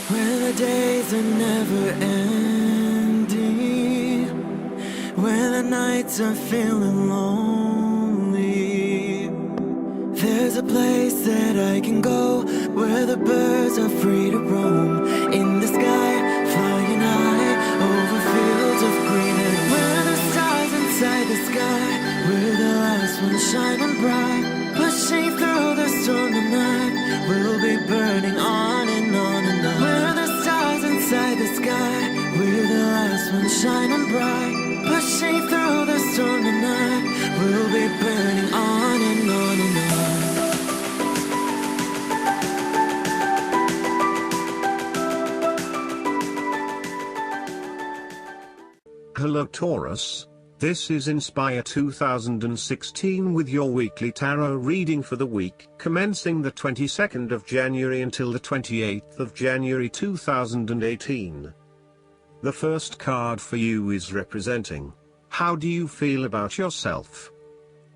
When the days are never ending, when the nights are feeling lonely, there's a place that I can go where the birds are free to roam. In the sky, flying high over fields of green. And where the stars inside the sky, where the last one's shining bright, pushing through the storm tonight, we'll be burning on and on and on. Where the stars inside the sky, where the last one's shining bright, pushing through the storm tonight, we'll be burning on and on and on. Hello Taurus, this is Inspire 2016 with your weekly tarot reading for the week commencing the 22nd of January until the 28th of January 2018. The first card for you is representing, how do you feel about yourself?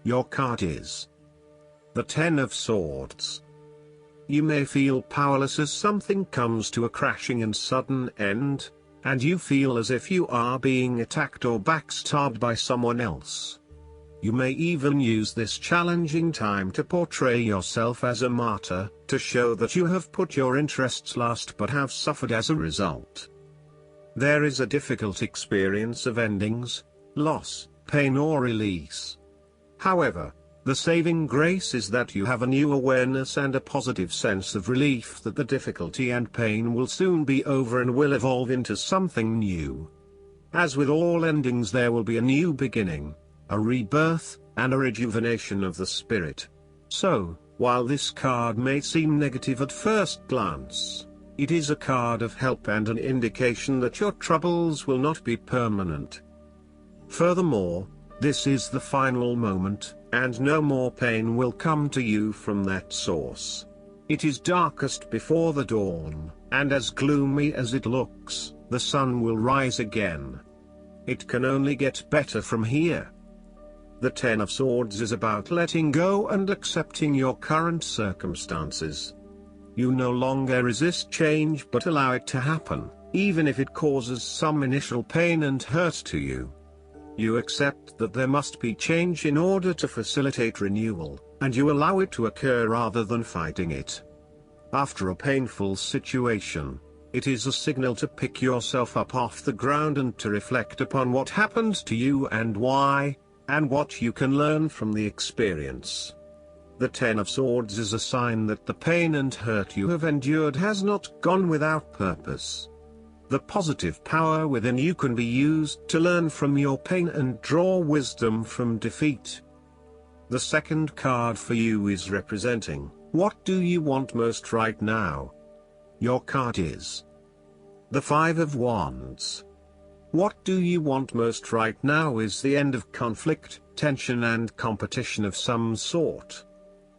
Your card is the Ten of Swords. You may feel powerless as something comes to a crashing and sudden end, and you feel as if you are being attacked or backstabbed by someone else. You may even use this challenging time to portray yourself as a martyr, to show that you have put your interests last but have suffered as a result. There is a difficult experience of endings, loss, pain or release. However, the saving grace is that you have a new awareness and a positive sense of relief that the difficulty and pain will soon be over and will evolve into something new. As with all endings, there will be a new beginning, a rebirth, and a rejuvenation of the spirit. So, while this card may seem negative at first glance, it is a card of help and an indication that your troubles will not be permanent. Furthermore, this is the final moment, and no more pain will come to you from that source. It is darkest before the dawn, and as gloomy as it looks, the sun will rise again. It can only get better from here. The Ten of Swords is about letting go and accepting your current circumstances. You no longer resist change but allow it to happen, even if it causes some initial pain and hurt to you. You accept that there must be change in order to facilitate renewal, and you allow it to occur rather than fighting it. After a painful situation, it is a signal to pick yourself up off the ground and to reflect upon what happened to you and why, and what you can learn from the experience. The Ten of Swords is a sign that the pain and hurt you have endured has not gone without purpose. The positive power within you can be used to learn from your pain and draw wisdom from defeat. The second card for you is representing, what do you want most right now? Your card is the Five of Wands. What do you want most right now is the end of conflict, tension and competition of some sort.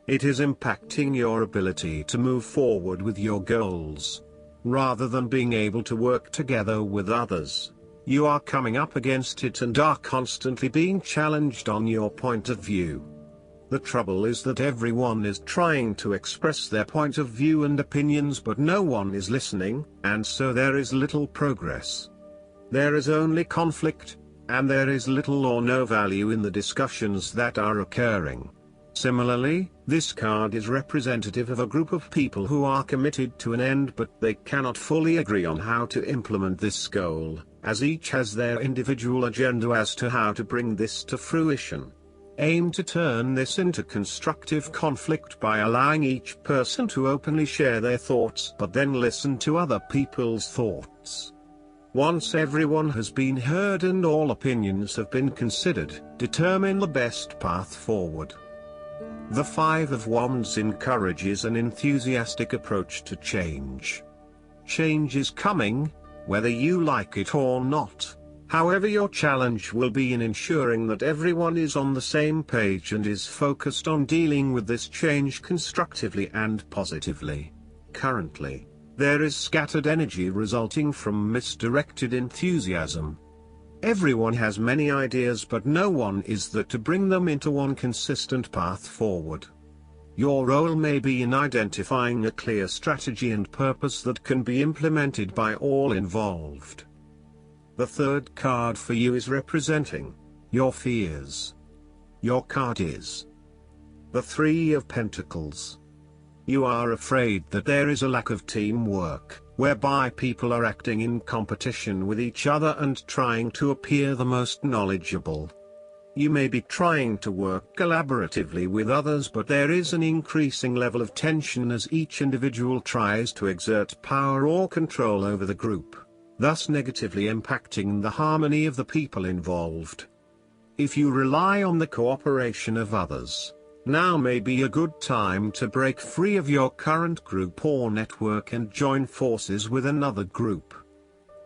It is impacting your ability to move forward with your goals. Rather than being able to work together with others, you are coming up against it and are constantly being challenged on your point of view. The trouble is that everyone is trying to express their point of view and opinions, but no one is listening, and so there is little progress. There is only conflict, and there is little or no value in the discussions that are occurring. Similarly, this card is representative of a group of people who are committed to an end but they cannot fully agree on how to implement this goal, as each has their individual agenda as to how to bring this to fruition. Aim to turn this into constructive conflict by allowing each person to openly share their thoughts but then listen to other people's thoughts. Once everyone has been heard and all opinions have been considered, determine the best path forward. The Five of Wands encourages an enthusiastic approach to change. Change is coming, whether you like it or not. However, your challenge will be in ensuring that everyone is on the same page and is focused on dealing with this change constructively and positively. Currently, there is scattered energy resulting from misdirected enthusiasm. Everyone has many ideas but no one is there to bring them into one consistent path forward. Your role may be in identifying a clear strategy and purpose that can be implemented by all involved. The third card for you is representing your fears. Your card is the Three of Pentacles. You are afraid that there is a lack of teamwork, whereby people are acting in competition with each other and trying to appear the most knowledgeable. You may be trying to work collaboratively with others, but there is an increasing level of tension as each individual tries to exert power or control over the group, thus negatively impacting the harmony of the people involved. If you rely on the cooperation of others, now may be a good time to break free of your current group or network and join forces with another group.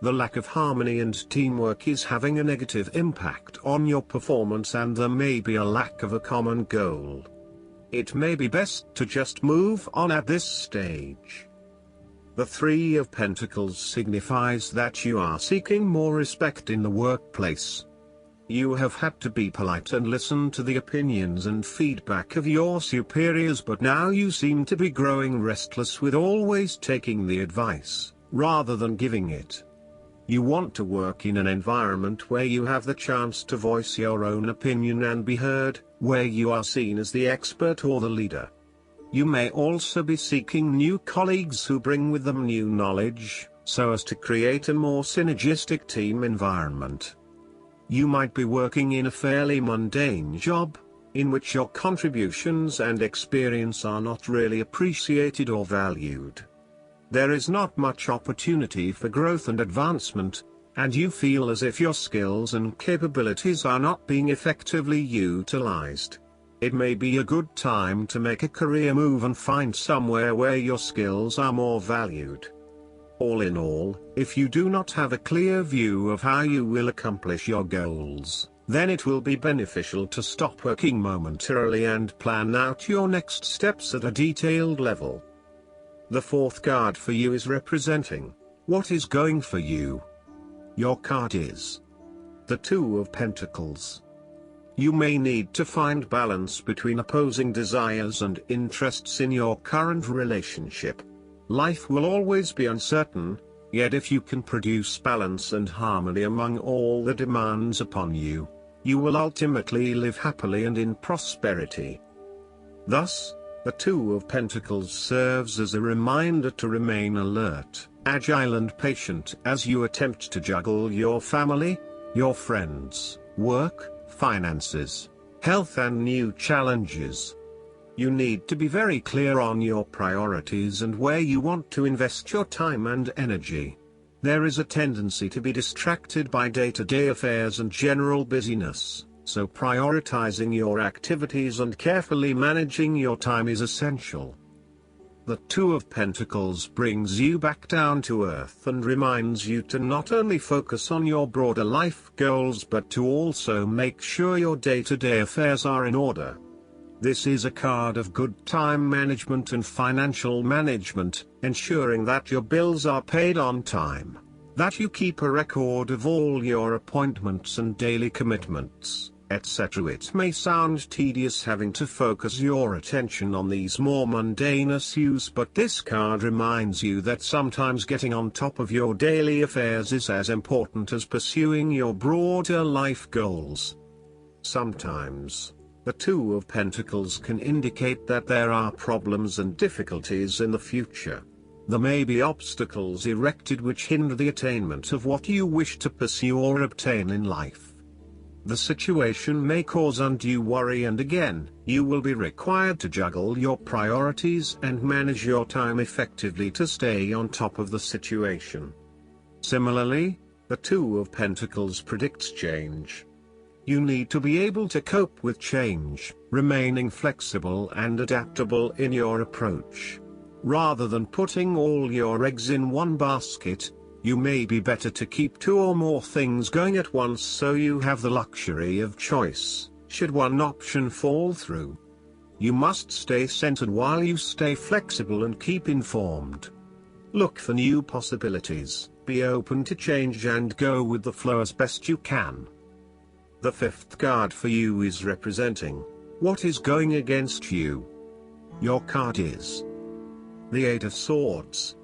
The lack of harmony and teamwork is having a negative impact on your performance, and there may be a lack of a common goal. It may be best to just move on at this stage. The Three of Pentacles signifies that you are seeking more respect in the workplace. You have had to be polite and listen to the opinions and feedback of your superiors, but now you seem to be growing restless with always taking the advice, rather than giving it. You want to work in an environment where you have the chance to voice your own opinion and be heard, where you are seen as the expert or the leader. You may also be seeking new colleagues who bring with them new knowledge, so as to create a more synergistic team environment. You might be working in a fairly mundane job, in which your contributions and experience are not really appreciated or valued. There is not much opportunity for growth and advancement, and you feel as if your skills and capabilities are not being effectively utilized. It may be a good time to make a career move and find somewhere where your skills are more valued. All in all, if you do not have a clear view of how you will accomplish your goals, then it will be beneficial to stop working momentarily and plan out your next steps at a detailed level. The fourth card for you is representing what is going for you. Your card is the Two of Pentacles. You may need to find balance between opposing desires and interests in your current relationship. Life will always be uncertain, yet if you can produce balance and harmony among all the demands upon you, you will ultimately live happily and in prosperity. Thus, the Two of Pentacles serves as a reminder to remain alert, agile and patient as you attempt to juggle your family, your friends, work, finances, health and new challenges. You need to be very clear on your priorities and where you want to invest your time and energy. There is a tendency to be distracted by day-to-day affairs and general busyness, so prioritizing your activities and carefully managing your time is essential. The Two of Pentacles brings you back down to earth and reminds you to not only focus on your broader life goals but to also make sure your day-to-day affairs are in order. This is a card of good time management and financial management, ensuring that your bills are paid on time, that you keep a record of all your appointments and daily commitments, etc. It may sound tedious having to focus your attention on these more mundane issues, but this card reminds you that sometimes getting on top of your daily affairs is as important as pursuing your broader life goals. Sometimes, the Two of Pentacles can indicate that there are problems and difficulties in the future. There may be obstacles erected which hinder the attainment of what you wish to pursue or obtain in life. The situation may cause undue worry, and again, you will be required to juggle your priorities and manage your time effectively to stay on top of the situation. Similarly, the Two of Pentacles predicts change. You need to be able to cope with change, remaining flexible and adaptable in your approach. Rather than putting all your eggs in one basket, you may be better to keep two or more things going at once so you have the luxury of choice, should one option fall through. You must stay centered while you stay flexible and keep informed. Look for new possibilities, be open to change and go with the flow as best you can. The fifth card for you is representing what is going against you. Your card is the Eight of Swords.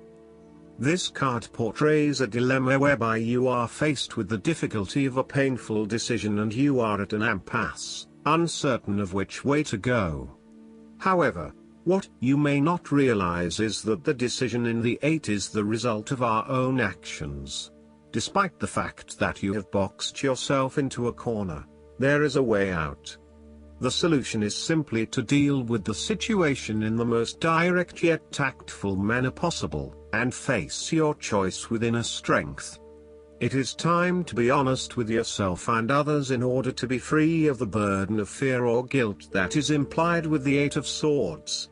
This card portrays a dilemma whereby you are faced with the difficulty of a painful decision and you are at an impasse, uncertain of which way to go. However, what you may not realize is that the decision in the 8 is the result of our own actions. Despite the fact that you have boxed yourself into a corner, there is a way out. The solution is simply to deal with the situation in the most direct yet tactful manner possible, and face your choice with inner strength. It is time to be honest with yourself and others in order to be free of the burden of fear or guilt that is implied with the Eight of Swords.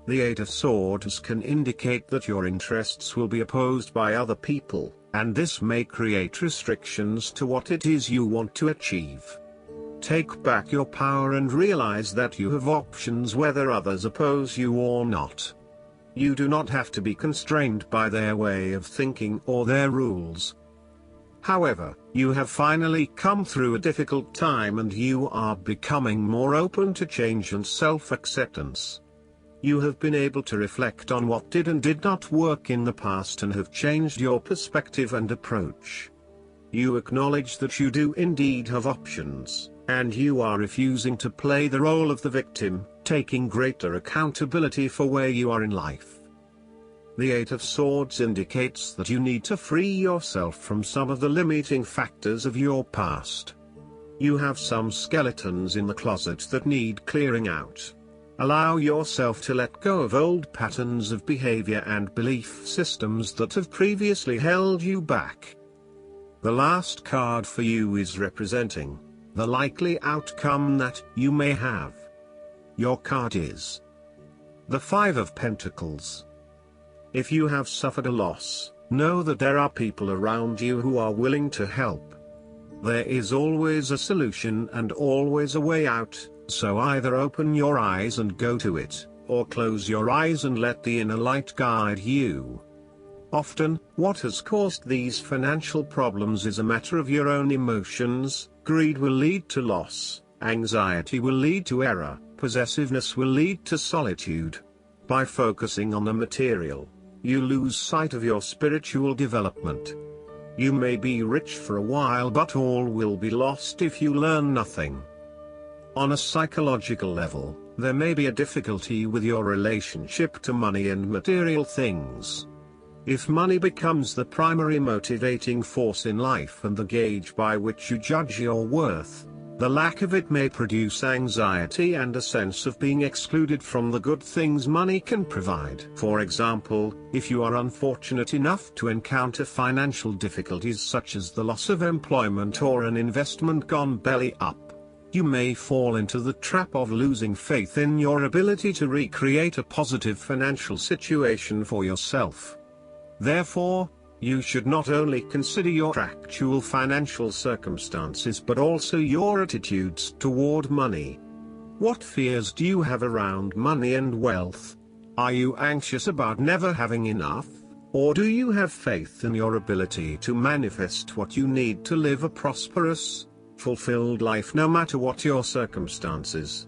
The Eight of Swords can indicate that your interests will be opposed by other people, and this may create restrictions to what it is you want to achieve. Take back your power and realize that you have options whether others oppose you or not. You do not have to be constrained by their way of thinking or their rules. However, you have finally come through a difficult time and you are becoming more open to change and self-acceptance. You have been able to reflect on what did and did not work in the past and have changed your perspective and approach. You acknowledge that you do indeed have options, and you are refusing to play the role of the victim, taking greater accountability for where you are in life. The Eight of Swords indicates that you need to free yourself from some of the limiting factors of your past. You have some skeletons in the closet that need clearing out. Allow yourself to let go of old patterns of behavior and belief systems that have previously held you back. The last card for you is representing the likely outcome that you may have. Your card is the Five of Pentacles. If you have suffered a loss, know that there are people around you who are willing to help. There is always a solution and always a way out, so either open your eyes and go to it, or close your eyes and let the inner light guide you. Often, what has caused these financial problems is a matter of your own emotions. Greed will lead to loss, anxiety will lead to error, possessiveness will lead to solitude. By focusing on the material, you lose sight of your spiritual development. You may be rich for a while, but all will be lost if you learn nothing. On a psychological level, there may be a difficulty with your relationship to money and material things. If money becomes the primary motivating force in life and the gauge by which you judge your worth, the lack of it may produce anxiety and a sense of being excluded from the good things money can provide. For example, if you are unfortunate enough to encounter financial difficulties such as the loss of employment or an investment gone belly up, you may fall into the trap of losing faith in your ability to recreate a positive financial situation for yourself. Therefore, you should not only consider your actual financial circumstances but also your attitudes toward money. What fears do you have around money and wealth? Are you anxious about never having enough, or do you have faith in your ability to manifest what you need to live a prosperous, fulfilled life no matter what your circumstances?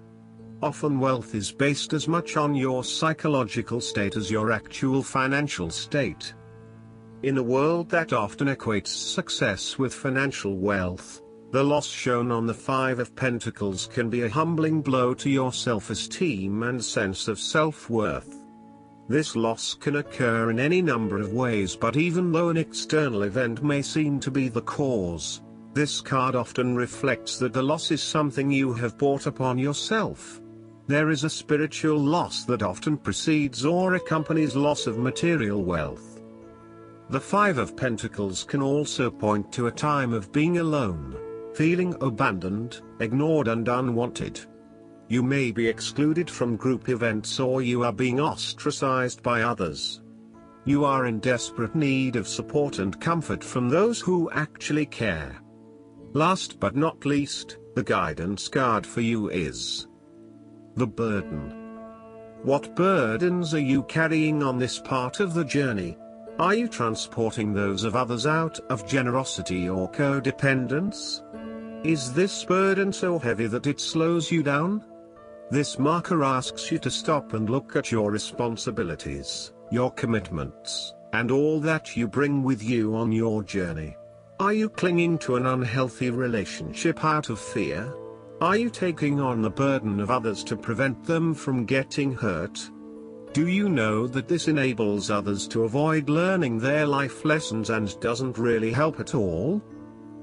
Often wealth is based as much on your psychological state as your actual financial state. In a world that often equates success with financial wealth, the loss shown on the Five of Pentacles can be a humbling blow to your self-esteem and sense of self-worth. This loss can occur in any number of ways, but even though an external event may seem to be the cause, this card often reflects that the loss is something you have brought upon yourself. There is a spiritual loss that often precedes or accompanies loss of material wealth. The Five of Pentacles can also point to a time of being alone, feeling abandoned, ignored and unwanted. You may be excluded from group events or you are being ostracized by others. You are in desperate need of support and comfort from those who actually care. Last but not least, the guidance card for you is the Burden. What burdens are you carrying on this part of the journey? Are you transporting those of others out of generosity or codependence? Is this burden so heavy that it slows you down? This marker asks you to stop and look at your responsibilities, your commitments, and all that you bring with you on your journey. Are you clinging to an unhealthy relationship out of fear? Are you taking on the burden of others to prevent them from getting hurt? Do you know that this enables others to avoid learning their life lessons and doesn't really help at all?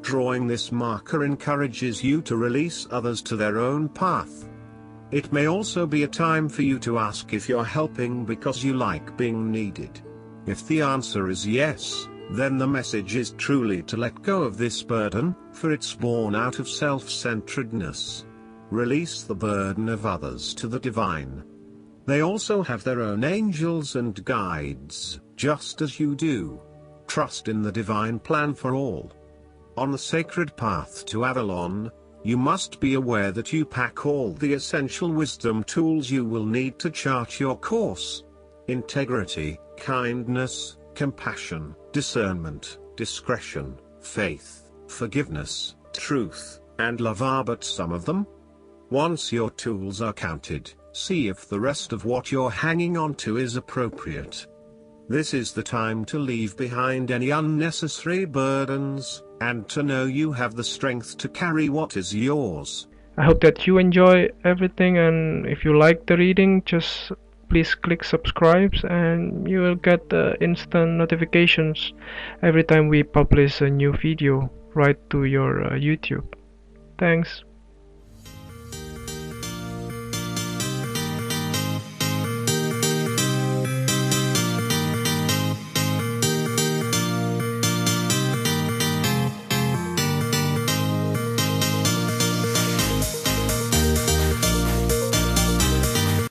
Drawing this marker encourages you to release others to their own path. It may also be a time for you to ask if you're helping because you like being needed. If the answer is yes, then the message is truly to let go of this burden, for it's born out of self-centeredness. Release the burden of others to the divine. They also have their own angels and guides, just as you do. Trust in the divine plan for all. On the sacred path to Avalon, you must be aware that you pack all the essential wisdom tools you will need to chart your course. Integrity, kindness, compassion, discernment, discretion, faith, forgiveness, truth, and love are but some of them. Once your tools are counted, see if the rest of what you're hanging on to is appropriate. This is the time to leave behind any unnecessary burdens, and to know you have the strength to carry what is yours. I hope that you enjoy everything, and if you like the reading, just please click subscribe and you will get instant notifications every time we publish a new video right to your YouTube. Thanks.